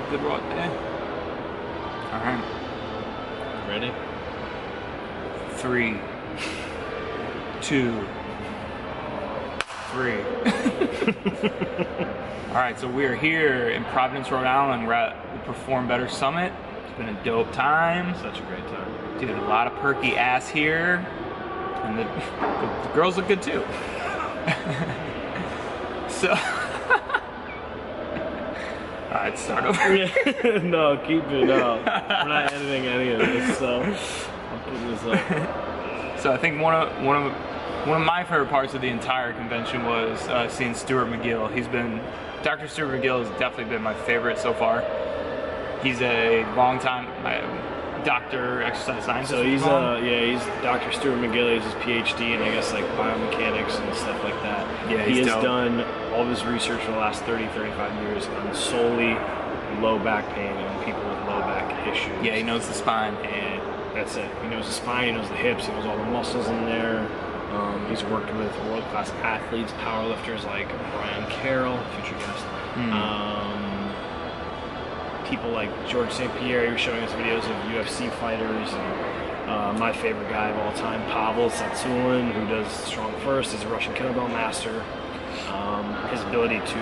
Good walk day. All right. Ready? 3, 2, 3. All right, so we are here in Providence, Rhode Island. We're at the Perform Better Summit. It's been a dope time. Such a great time. Dude, a lot of perky ass here. And the girls look good too. So, alright, start over. No, keep it up. We're not editing any of this, so I'll put this up. So I think one of my favorite parts of the entire convention was seeing Stuart McGill. Dr. Stuart McGill has definitely been my favorite so far. He's a long-time doctor, exercise scientist. So he's he's Dr. Stuart McGill. He's his PhD in, I guess, like biomechanics and stuff like that. Yeah, he has dope. done all of his research for the last 35 years on solely low back pain and people with low back issues. Yeah, he knows the spine. And that's it. He knows the spine, he knows the hips, he knows all the muscles in there. He's worked with world-class athletes, powerlifters like Brian Carroll, future guest. People like George St. Pierre. He was showing us videos of UFC fighters. And, my favorite guy of all time, Pavel Tsatsouline, who does Strong First, is a Russian kettlebell master. His ability to,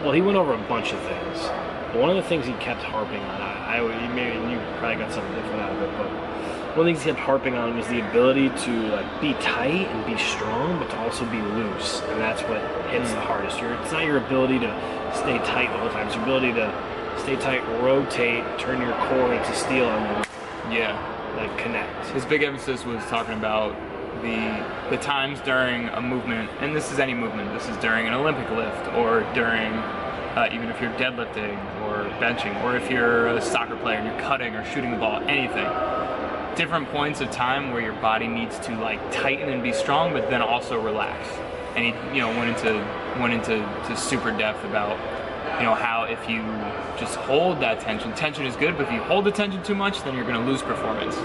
well, he went over a bunch of things. But one of the things he kept harping on, maybe you probably got something different out of it, but one of the things he kept harping on was the ability to like be tight and be strong, but to also be loose, and that's what hits the hardest. It's not your ability to stay tight the whole time; it's your ability to stay tight, rotate, turn your core into steel, and then like connect. His big emphasis was talking about the times during a movement, and this is any movement. This is during an Olympic lift, or during even if you're deadlifting or benching, or if you're a soccer player and you're cutting or shooting the ball, anything. Different points of time where your body needs to like tighten and be strong, but then also relax. And he, went into super depth about, how if you just hold that tension is good, but if you hold the tension too much, then you're going to lose performance.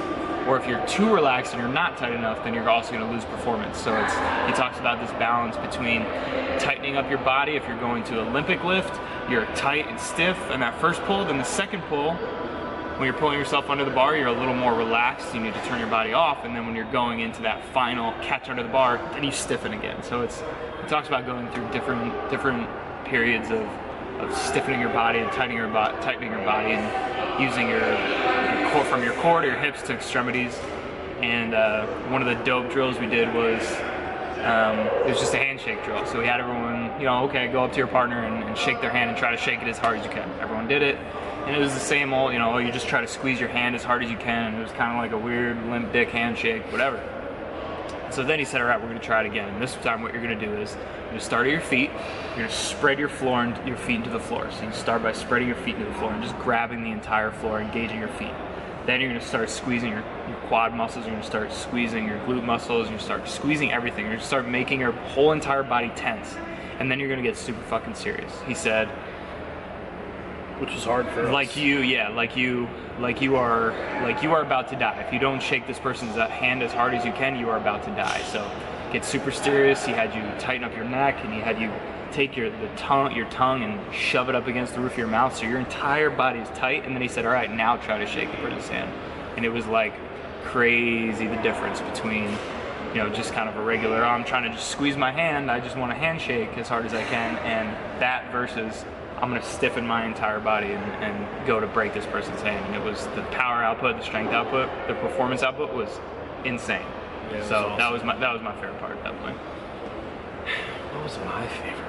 Or if you're too relaxed and you're not tight enough, then you're also going to lose performance. So he talks about this balance between tightening up your body. If you're going to Olympic lift, you're tight and stiff in that first pull. Then the second pull, when you're pulling yourself under the bar, you're a little more relaxed. You need to turn your body off. And then when you're going into that final catch under the bar, then you stiffen again. So it talks about going through different periods of stiffening your body and tightening your body, and using your core, from your core to your hips to extremities. And one of the dope drills we did was it was just a handshake drill. So we had everyone, go up to your partner and shake their hand and try to shake it as hard as you can. Everyone did it. And it was the same old, you just try to squeeze your hand as hard as you can. It was kind of like a weird limp dick handshake, whatever. So then he said, all right, we're gonna try it again. And this time what you're gonna do is, you're gonna start at your feet, you're gonna spread your floor and your feet into the floor. So you start by spreading your feet into the floor and just grabbing the entire floor, engaging your feet. Then you're gonna start squeezing your quad muscles, you're gonna start squeezing your glute muscles, you're gonna start squeezing everything. You're gonna start making your whole entire body tense. And then you're gonna get super fucking serious. He said, which was hard for us. Like you are about to die. If you don't shake this person's hand as hard as you can, you are about to die. So get super serious. He had you tighten up your neck, and he had you take your tongue and shove it up against the roof of your mouth so your entire body is tight. And then he said, all right, now try to shake the person's hand. And it was like crazy, the difference between just kind of a regular, I'm trying to just squeeze my hand, I just want a handshake as hard as I can, and that versus I'm gonna stiffen my entire body and go to break this person's hand. And it was the power output, the strength output, the performance output was insane. Yeah, so awesome. that was my favorite part at that point. What was my favorite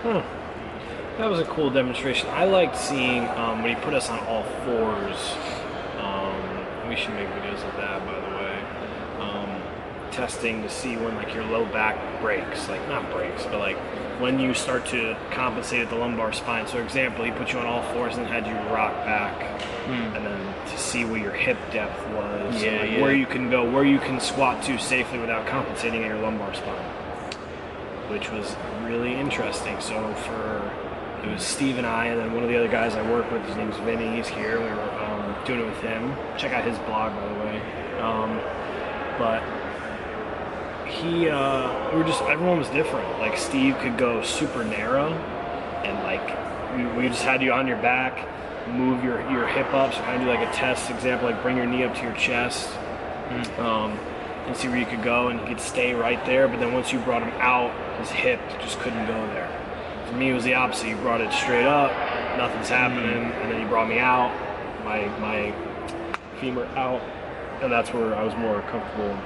part? That was a cool demonstration. I liked seeing when he put us on all fours. We should make videos of that, by the way. Testing to see when like your low back breaks, like not breaks, but like when you start to compensate at the lumbar spine. So example, he put you on all fours and had you rock back, and then to see where your hip depth was, where you can go, where you can squat to safely without compensating at your lumbar spine, which was really interesting. So it was Steve and I, and then one of the other guys I work with, his name's Vinny, he's here, we were doing it with him. Check out his blog, by the way. But everyone was different. Like Steve could go super narrow, and like we just had you on your back, move your hip up, so kind of do like a test example, like bring your knee up to your chest, and see where you could go, and he could stay right there. But then once you brought him out, his hip just couldn't go there. For me, it was the opposite. You brought it straight up, nothing's happening, and then you brought me out, my femur out, and that's where I was more comfortable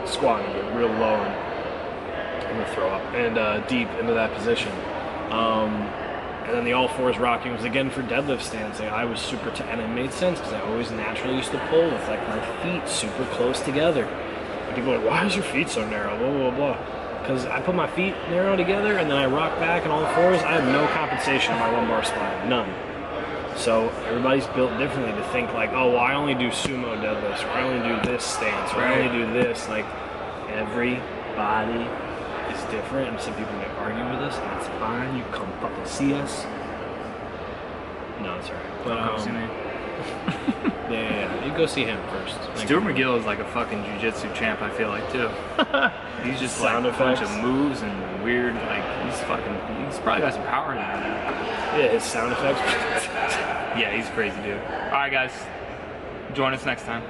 squatting it real low and I'm gonna throw up and deep into that position. And then the all fours rocking was again for deadlift stance. Like I was super, and it made sense because I always naturally used to pull with like my feet super close together. And people are like, why is your feet so narrow? Blah, blah, blah. Because I put my feet narrow together and then I rock back and all fours. I have no compensation in my lumbar spine, none. So everybody's built differently to think like, oh, well, I only do sumo deadlifts, or I only do this stance, or I only do this. Like everybody is different, and some people may argue with us, and that's fine. You come fucking see us. No, it's alright. But Come see me. yeah, you go see him first. Stuart McGill is like a fucking jiu-jitsu champ, I feel like, too. He's just Sound like a bunch effects. of moves and weird, like, he's probably got some power in him. Yeah, his sound effects. Yeah, he's crazy, dude. Alright, guys. Join us next time.